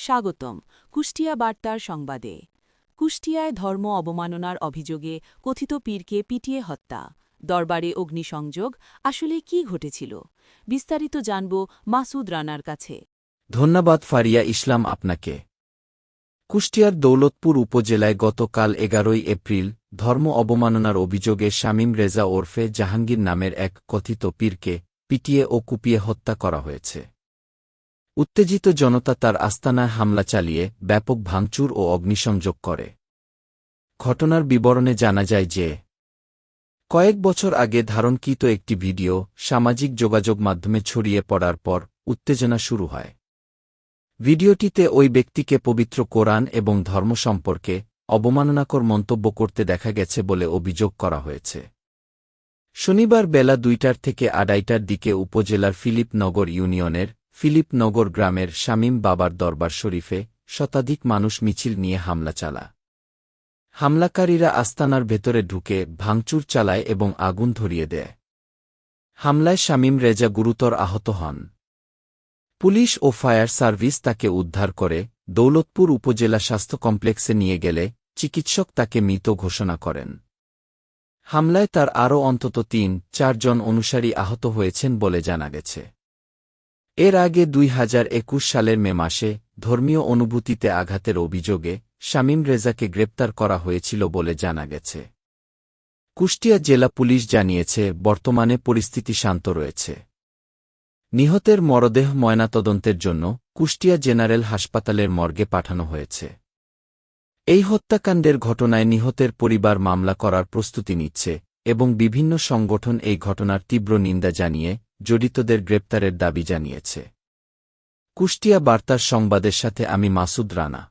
স্বাগতম কুষ্টিয়া বার্তার সংবাদে। কুষ্টিয়ায় ধর্ম অবমাননার অভিযোগে কথিত পীরকে পিটিয়ে হত্যা, দরবারে অগ্নিসংযোগ, আসলে কি ঘটেছিল? বিস্তারিত জানব মাসুদ রানার কাছে। ধন্যবাদ ফারিয়া ইসলাম আপনাকে। কুষ্টিয়ার দৌলতপুর উপজেলায় গতকাল 11 এপ্রিল ধর্ম অবমাননার অভিযোগে শামীম রেজা ওরফে জাহাঙ্গীর নামের এক কথিত পীরকে পিটিয়ে ও কুপিয়ে হত্যা করা হয়েছে। উত্তেজিত জনতা তার আস্তানায় হামলা চালিয়ে ব্যাপক ভাঙচুর ও অগ্নিসংযোগ করে। ঘটনার বিবরণে জানা যায় যে কয়েক বছর আগে ধারণকৃত একটি ভিডিও সামাজিক যোগাযোগ মাধ্যমে ছড়িয়ে পড়ার পর উত্তেজনা শুরু হয়। ভিডিওটিতে ওই ব্যক্তিকে পবিত্র কোরআন এবং ধর্ম সম্পর্কে অবমাননাকর মন্তব্য করতে দেখা গেছে বলে অভিযোগ করা হয়েছে। শনিবার বেলা 2টা থেকে 2:30টার দিকে উপজেলার ফিলিপনগর ইউনিয়নের ফিলিপনগর গ্রামের শামীম বাবার দরবার শরীফে শতাধিক মানুষ মিছিল নিয়ে হামলা চালায়। হামলাকারীরা আস্তানার ভেতরে ঢুকে ভাঙচুর চালায় এবং আগুন ধরিয়ে দেয়। হামলায় শামীম রেজা গুরুতর আহত হন। পুলিশ ও ফায়ার সার্ভিস তাকে উদ্ধার করে দৌলতপুর উপজেলা স্বাস্থ্য কমপ্লেক্সে নিয়ে গেলে চিকিৎসক তাকে মৃত ঘোষণা করেন। হামলায় তার আরও অন্তত 3-4 জন অনুসারী আহত হয়েছেন বলে জানা গেছে। এর আগে 2021 সালের মে মাসে ধর্মীয় অনুভূতিতে আঘাতের অভিযোগে শামীম রেজাকে গ্রেপ্তার করা হয়েছিল বলে জানা গেছে। কুষ্টিয়া জেলা পুলিশ জানিয়েছে বর্তমানে পরিস্থিতি শান্ত রয়েছে। নিহতের মরদেহ ময়নাতদন্তের জন্য কুষ্টিয়া জেনারেল হাসপাতালের মর্গে পাঠানো হয়েছে। এই হত্যাকাণ্ডের ঘটনায় নিহতের পরিবার মামলা করার প্রস্তুতি নিচ্ছে এবং বিভিন্ন সংগঠন এই ঘটনার তীব্র নিন্দা জানিয়ে জড়িতদের গ্রেপ্তারের দাবি জানিয়েছে। কুষ্টিয়া বার্তার সংবাদের সাথে আমি মাসুদ রানা।